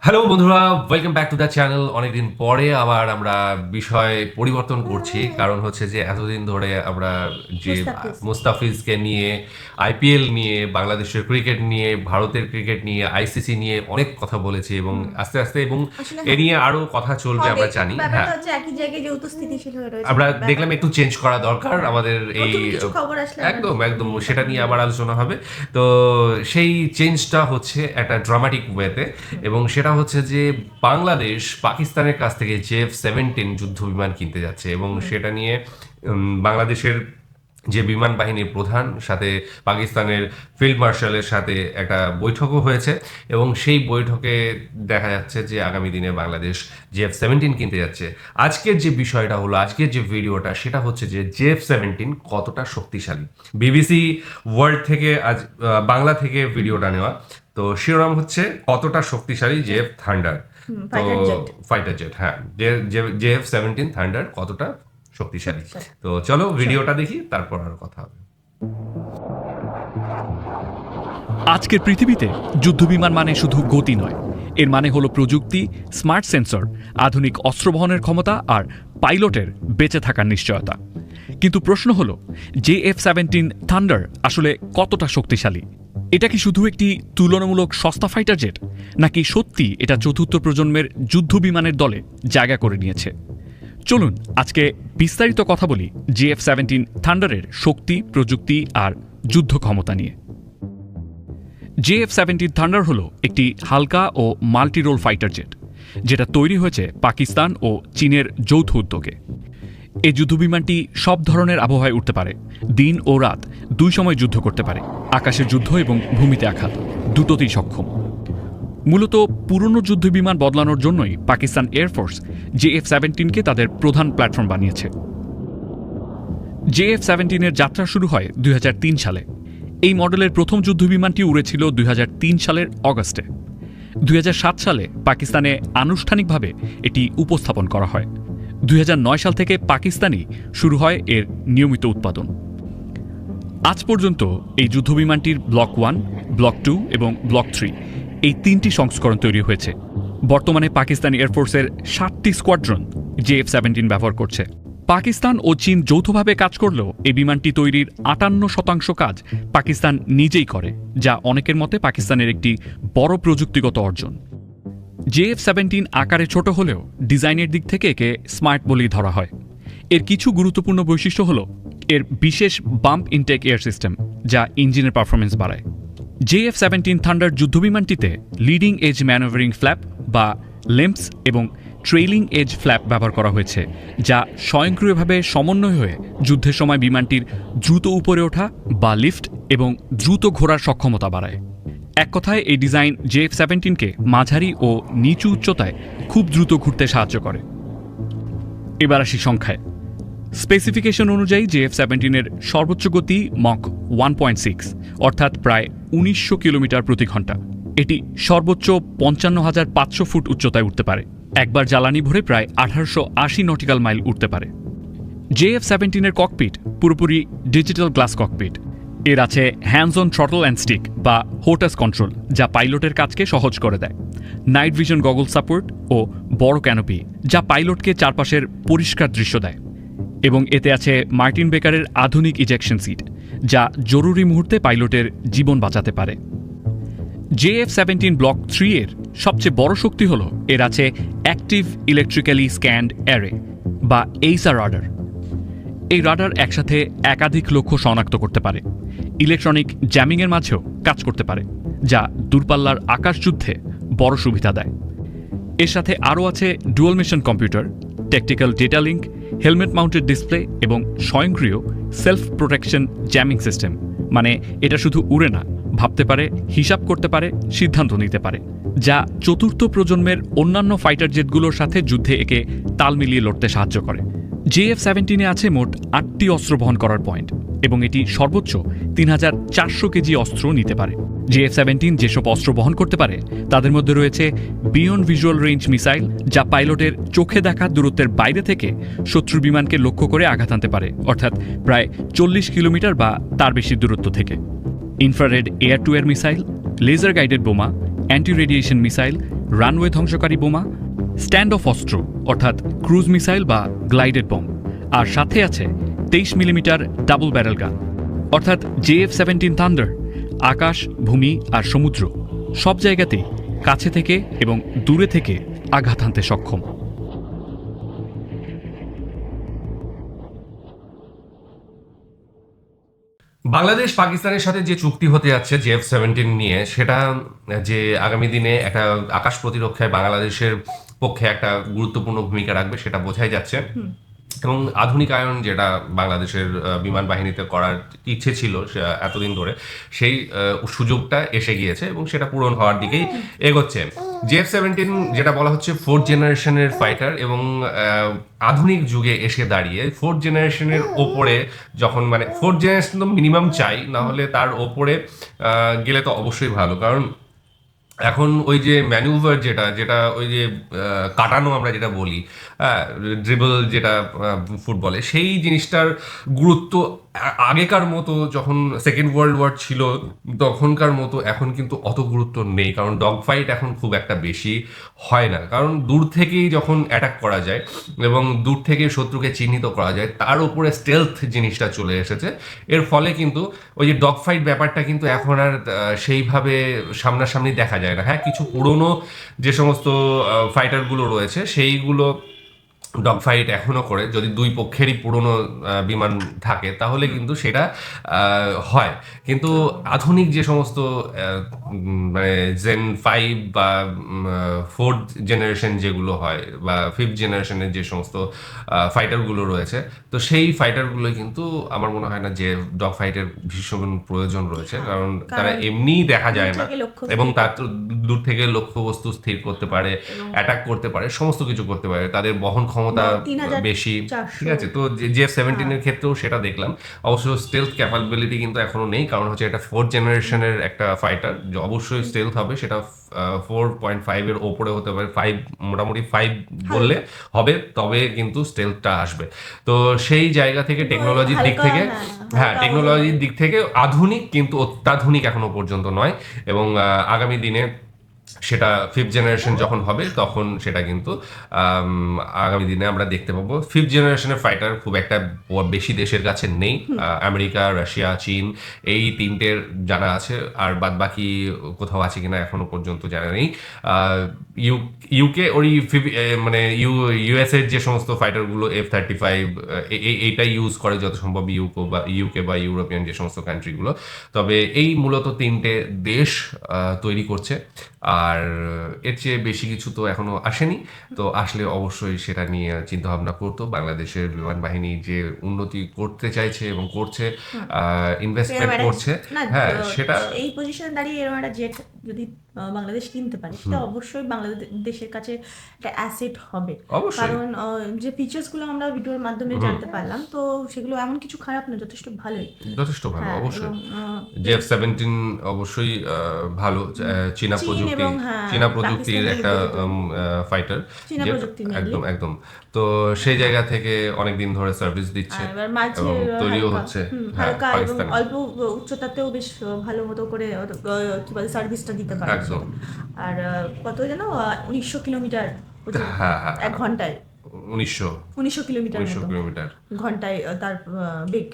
Hello বন্ধুরা, welcome back to the channel. অনেকদিন পরে আবার আমরা বিষয় পরিবর্তন করছি, কারণ হচ্ছে যে এতদিন ধরে আমরা যে মুস্তাফিজ। মুস্তাফিজকে নিয়ে, আইপিএল নিয়ে, বাংলাদেশের ক্রিকেট নিয়ে, ভারতের ক্রিকেট নিয়ে, আইসিসি নিয়ে অনেক কথা বলেছি এবং হুম। আস্তে আস্তে এবং আসলে এ হ্যাঁ, নিয়ে আরো কথা চলবে হবে। আমরা কিন্তু জানি। হ্যাঁ, ব্যাপারটা হচ্ছে একই জায়গায় যেহেতু স্থিতিশীল হয়ে রয়েছে আমরা দেখলাম ব্যাপারটা। একটু চেঞ্জ করা দরকার হ্যাঁ, আমাদের এই নতুন কিছু খবর আসলে আমরা একদম একদম নিয়ে সেটা কথা নিয়ে বলবো। আবার আলোচনা হবে। তো সেই চেঞ্জটা হচ্ছে একটা ড্রামাটিক ওয়েতে, হুম, এবং সেটা হচ্ছে যে বাংলাদেশ পাকিস্তানের কাছ থেকে JF-17 যুদ্ধ বিমান কিনতে যাচ্ছে, এবং হুম। সেটা নিয়ে বাংলাদেশের যে বিমান বাহিনীর প্রধান সাথে পাকিস্তানের ফিল্ড মার্শালের সাথে একটা বৈঠকও হয়েছে, এবং সেই বৈঠকে দেখা যাচ্ছে যে আগামী দিনে বাংলাদেশ JF-17 কিনতে যাচ্ছে। আজকের যে বিষয়টা হলো, আজকের যে ভিডিওটা, সেটা হচ্ছে যে JF-17 কতটা শক্তিশালী। বিবিসি ওয়ার্ল্ড থেকে আজ বাংলা থেকে ভিডিওটা নেওয়া। তো শিরোনাম হচ্ছে কতটা শক্তিশালী JF থান্ডার। তো ফাইটার জেট। ফাইটার জেট, হ্যাঁ, JF-17 থান্ডার কতটা শক্তিশালী। শক্তিশালী। তো চলো ভিডিওটা দেখি, তারপর আর কথা হবে। আজকের পৃথিবীতে যুদ্ধবিমান মানে শুধু গতি নয়, এর মানে হলো প্রযুক্তি, স্মার্ট সেন্সর, আধুনিক অস্ত্র বহনের ক্ষমতা আর পাইলটের বেঁচে থাকার নিশ্চয়তা। কিন্তু প্রশ্ন হলো, JF-17 থান্ডার আসলে কতটা শক্তিশালী? এটা কি শুধু একটি তুলনামূলক সস্তা ফাইটার জেট, নাকি সত্যি এটা চতুর্থ প্রজন্মের যুদ্ধ বিমানের দলে জায়গা করে নিয়েছে? চলুন আজকে বিস্তারিত কথা বলি JF-17 থান্ডারের শক্তি, প্রযুক্তি আর যুদ্ধ ক্ষমতা নিয়ে। JF-17 থান্ডার হল একটি হালকা ও মাল্টি রোল ফাইটার জেট, যেটা তৈরি হয়েছে পাকিস্তান ও চীনের যৌথ উদ্যোগে। এই যুদ্ধবিমানটি সব ধরনের আবহাওয়ায় উঠতে পারে, দিন ও রাত দুই সময় যুদ্ধ করতে পারে, আকাশের যুদ্ধ এবং ভূমিতে আঘাত দুটোতেই সক্ষম। মূলত পুরনো যুদ্ধবিমান বদলানোর জন্যই পাকিস্তান এয়ারফোর্স JF-17কে তাদের প্রধান প্ল্যাটফর্ম বানিয়েছে। JF-17 এর যাত্রা শুরু হয় 2003 সালে। এই মডেলের প্রথম যুদ্ধবিমানটি উড়েছিল 2003 সালের অগস্টে। 2007 সালে পাকিস্তানে আনুষ্ঠানিকভাবে এটি উপস্থাপন করা হয়। 2009 সাল থেকে পাকিস্তানেই শুরু হয় এর নিয়মিত উৎপাদন। আজ পর্যন্ত এই যুদ্ধবিমানটির ব্লক 1, ব্লক 2 এবং ব্লক 3 এই তিনটি সংস্করণ তৈরি হয়েছে। বর্তমানে পাকিস্তান এয়ারফোর্সের 7টি স্কোয়াড্রন JF-17 ব্যবহার করছে। পাকিস্তান ও চীন যৌথভাবে কাজ করলেও এই বিমানটি তৈরির 58% কাজ পাকিস্তান নিজেই করে, যা অনেকের মতে পাকিস্তানের একটি বড় প্রযুক্তিগত অর্জন। JF-17 আকারে ছোট হলেও ডিজাইনের দিক থেকে একে স্মার্ট বলেই ধরা হয়। এর কিছু গুরুত্বপূর্ণ বৈশিষ্ট্য হল এর বিশেষ বাম্প ইনটেক এয়ার সিস্টেম, যা ইঞ্জিনের পারফরমেন্স বাড়ায়। JF-17 থান্ডার যুদ্ধবিমানটিতে লিডিং এজ ম্যানোভারিং ফ্ল্যাপ বা লেম্পস এবং ট্রেইলিং এজ ফ্ল্যাপ ব্যবহার করা হয়েছে, যা স্বয়ংক্রিয়ভাবে সমন্বয় হয়ে যুদ্ধের সময় বিমানটির দ্রুত উপরে ওঠা বা লিফট এবং দ্রুত ঘোরার সক্ষমতা বাড়ায়। এক কথায় এই ডিজাইন JF-17কে মাঝারি ও নিচু উচ্চতায় খুব দ্রুত ঘুরতে সাহায্য করে। এবার আসি সংখ্যায়। স্পেসিফিকেশন অনুযায়ী JF-17 এর সর্বোচ্চ গতি মক 1.6, অর্থাৎ প্রায় 1900 কিলোমিটার প্রতি ঘন্টা। এটি সর্বোচ্চ 55,500 ফুট উচ্চতায় উঠতে পারে। একবার জ্বালানি ভরে প্রায় 1880 নটিক্যাল মাইল উঠতে পারে। JF-17 এর ককপিট পুরোপুরি ডিজিটাল গ্লাস ককপিট। এর আছে hands on throttle and stick বা হোটাস কন্ট্রোল, যা পাইলটের কাজকে সহজ করে দেয়। নাইট ভিশন গগল সাপোর্ট ও বড় ক্যানোপি, যা পাইলটকে চারপাশের পরিষ্কার দৃশ্য দেয়। এবং এতে আছে মার্টিন বেকারের আধুনিক ইজেকশন সিট, যা জরুরি মুহূর্তে পাইলটের জীবন বাঁচাতে পারে। JF-17 ব্লক 3 এর সবচেয়ে বড় শক্তি হল এর আছে অ্যাক্টিভ ইলেকট্রিক্যালি স্ক্যান্ড অ্যারে বা এইসা রাডার। এই রাডার একসাথে একাধিক লক্ষ্য শনাক্ত করতে পারে, ইলেকট্রনিক জ্যামিংয়ের মাঝেও কাজ করতে পারে, যা দূরপাল্লার আকাশযুদ্ধে বড় সুবিধা দেয়। এর সাথে আরও আছে dual mission computer, tactical data link, helmet mounted display এবং স্বয়ংক্রিয় সেলফ প্রোটেকশন জ্যামিং সিস্টেম। মানে এটা শুধু উড়ে না, ভাবতে পারে, হিসাব করতে পারে, সিদ্ধান্ত নিতে পারে, যা চতুর্থ প্রজন্মের অন্যান্য ফাইটার জেটগুলোর সাথে যুদ্ধে একে তাল মিলিয়ে লড়তে সাহায্য করে। JF-17 আছে মোট 8টি অস্ত্র বহন করার পয়েন্ট, এবং এটি সর্বোচ্চ 3400 কেজি অস্ত্র নিতে পারে। JF-17 যেসব অস্ত্র বহন করতে পারে তাদের মধ্যে রয়েছে বিয়ন্ড ভিজুয়াল রেঞ্জ মিসাইল, যা পাইলটের চোখে দেখা দূরত্বের বাইরে থেকে শত্রু বিমানকে লক্ষ্য করে আঘাত আনতে পারে, অর্থাৎ প্রায় 40 কিলোমিটার বা তার বেশি দূরত্ব থেকে। Infrared air to air missile, laser guided বোমা, অ্যান্টি রেডিয়েশন মিসাইল, রানওয়ে ধ্বংসকারী বোমা, স্ট্যান্ড অফ অস্ত্র অর্থাৎ ক্রুজ মিসাইল বা গ্লাইডেড বম, আর সাথে আছে 23 মিলিমিটার ডাবল ব্যারেল গান অর্থাৎ JF-17 থান্ডার। আকাশ, ভূমি আর সমুদ্র সব জায়গাতেই কাছে থেকে এবং দূরে থেকে আঘাত হানতে সক্ষম। বাংলাদেশ পাকিস্তানের সাথে যে চুক্তি হতে যাচ্ছে JF-17 নিয়ে, সেটা যে আগামী দিনে একটা আকাশ প্রতিরক্ষায় বাংলাদেশের পক্ষে একটা গুরুত্বপূর্ণ ভূমিকা রাখবে সেটা বোঝাই যাচ্ছে। এবং আধুনিকায়ন যেটা বাংলাদেশের বিমান বাহিনীতে করার ইচ্ছে ছিল এতদিন ধরে, সেই সুযোগটা এসে গিয়েছে এবং সেটা পূরণ হওয়ার দিকেই এগোচ্ছে। JF-17 যেটা বলা হচ্ছে 4th জেনারেশনের ফাইটার, এবং আধুনিক যুগে এসে দাঁড়িয়ে 4th জেনারেশনের ওপরে যখন, মানে 4th জেনারেশন তো মিনিমাম চাই, না হলে তার ওপরে গেলে তো অবশ্যই ভালো। কারণ এখন ওই যে ম্যানুভার যেটা ওই যে কাটানো আমরা যেটা বলি, ড্রিবল যেটা ফুটবলে, সেই জিনিসটার গুরুত্ব আগেকার মতো, যখন সেকেন্ড ওয়ার্ল্ড ওয়ার ছিল তখনকার মতো এখন কিন্তু অত গুরুত্ব নেই। কারণ ডগ ফাইট এখন খুব একটা বেশি হয় না, কারণ দূর থেকেই যখন অ্যাটাক করা যায় এবং দূর থেকে শত্রুকে চিহ্নিত করা যায়, তার উপরে স্টেলথ জিনিসটা চলে এসেছে। এর ফলে কিন্তু ওই যে ডগ ফাইট ব্যাপারটা কিন্তু এখন আর সেইভাবে সামনাসামনি দেখা যায় না। হ্যাঁ, কিছু পুরনো যে সমস্ত ফাইটারগুলো রয়েছে সেইগুলো ডগ ফাইট এখনো করে, যদি দুই পক্ষেরই পুরনো বিমান থাকে তাহলে কিন্তু সেটা হয়। কিন্তু আধুনিক যে সমস্ত মানে জেন 5 বা 4th জেনারেশন যেগুলো হয় বা 5th জেনারেশনের যে সমস্ত ফাইটারগুলো রয়েছে, তো সেই ফাইটারগুলো কিন্তু আমার মনে হয় না যে ডগ ফাইটের ভীষণ প্রয়োজন রয়েছে। কারণ তারা এমনিই দেখা যায় না, এবং তার তো দূর থেকে লক্ষ্যবস্তু স্থির করতে পারে, অ্যাটাক করতে পারে, সমস্ত কিছু করতে পারে, তাদের বহন ক্ষমতা বেশি। ঠিক আছে, তো JF-17 এর ক্ষেত্রেও সেটা দেখলাম। অবশ্য স্টেলথ ক্যাপাবিলিটি কিন্তু এখনো নেই, কারণ হচ্ছে এটা 4th জেনারেশনের একটা ফাইটার, অবশ্যই স্টেলথ হবে, সেটা 4.5 এর ওপরে হতে পারে, 5 মোটামুটি 5 বললে হবে, তবে কিন্তু স্টেলথটা আসবে। তো সেই জায়গা থেকে টেকনোলজির দিক থেকে, হ্যাঁ টেকনোলজির দিক থেকে আধুনিক, কিন্তু অত্যাধুনিক এখনো পর্যন্ত নয়। এবং আগামী দিনে সেটা 5th জেনারেশন যখন হবে তখন সেটা কিন্তু আগামী দিনে আমরা দেখতে পাবো। 5th জেনারেশনের ফাইটার খুব একটা বেশি দেশের কাছে নেই, আমেরিকা, রাশিয়া, চীন, এই তিনটের জানা আছে, আর বাদ বাকি কোথাও আছে কিনা এখনো পর্যন্ত জানা নেই। ইউকে ওই মানে ইউএস এর যে সমস্ত ফাইটারগুলো F-35 এইটাই ইউজ করে যত সম্ভব ইউকে বা ইউরোপিয়ান যে সমস্ত কান্ট্রিগুলো। তবে এই মূলত তিনটে দেশ তৈরি করছে, আর এর চেয়ে বেশি কিছু তো এখনো আসেনি। তো আসলে অবশ্যই সেটা নিয়ে চিন্তা ভাবনা করতো। বাংলাদেশের বিমান বাহিনী যে উন্নতি করতে চাইছে এবং করছে, ইনভেস্টমেন্ট করছে, হ্যাঁ সেটা এই পজিশনে দাঁড়িয়ে এরকম একটা জেট যদি বাংলাদেশ কিনতে পারে, সেটা অবশ্যই বাংলাদেশের কাছে একটা অ্যাসেট হবে। কারণ যে ফিচার্সগুলো আমরা ভিডিওর মাধ্যমে জানতে পারলাম, তো সেগুলো এমন কিছু খারাপ না, যথেষ্ট ভালো, অবশ্যই। JF-17 অবশ্যই ভালো, চীনা প্রযুক্তির একটা ফাইটার, একদম একদম। তো সেই জায়গা থেকে অনেকদিন ধরে সার্ভিস দিচ্ছে এবং তৈরিও হচ্ছে, হালকা এবং অল্প উচ্চতাতেও বেশ ভালো মতো করে কি বলে সার্ভিসটা দিতে পারে। আর কত যেন 1900 কিলোমিটার এক ঘন্টায়, 1900 কিলোমিটার ঘন্টায় তার বেগ।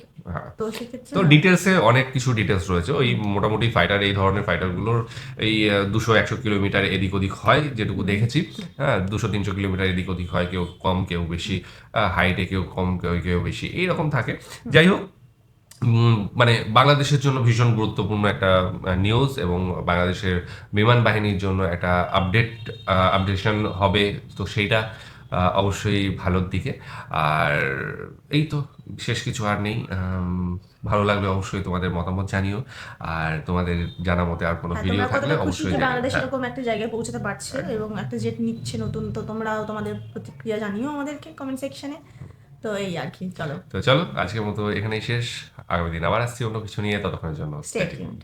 তো ডিটেলসে অনেক কিছু ডিটেলস রয়েছে। ওই মোটামুটি ফাইটার, এই ধরনের ফাইটারগুলোর এই 200-100 কিলোমিটার এদিক ওদিক হয় যেটুকু দেখেছি। হ্যাঁ, 200-300 কিলোমিটার এদিক ওদিক হয়, কেউ কম কেউ বেশি, হাইটে কেউ কম কেউ বেশি, এইরকম থাকে। যাই হোক, মানে বাংলাদেশের জন্য ভীষণ গুরুত্বপূর্ণ একটা নিউজ, এবং বাংলাদেশের বিমান বাহিনীর জন্য একটা আপডেশন হবে, তো সেইটা অবশ্যই ভালোর দিকে। আর এই তো, বিশেষ কিছু আর নেই। ভালো লাগলে অবশ্যই তোমাদের মতামত জানিও, আর তোমাদের জানা মতে আর কোনো ভিডিও থাকলে অবশ্যই বাংলাদেশ এরকম একটা জায়গায় পৌঁছাতে পারছে এবং একটা জেট নিচ্ছে নতুন, তো তোমরাও তোমাদের প্রতিক্রিয়া জানিও আমাদেরকে কমেন্ট সেকশনে। তো এই আর কি, চলো আজকের মতো এখানেই শেষ। আগামী দিন আবার আসছি অন্য কিছু নিয়ে, ততক্ষণের জন্য স্টে টিউনড।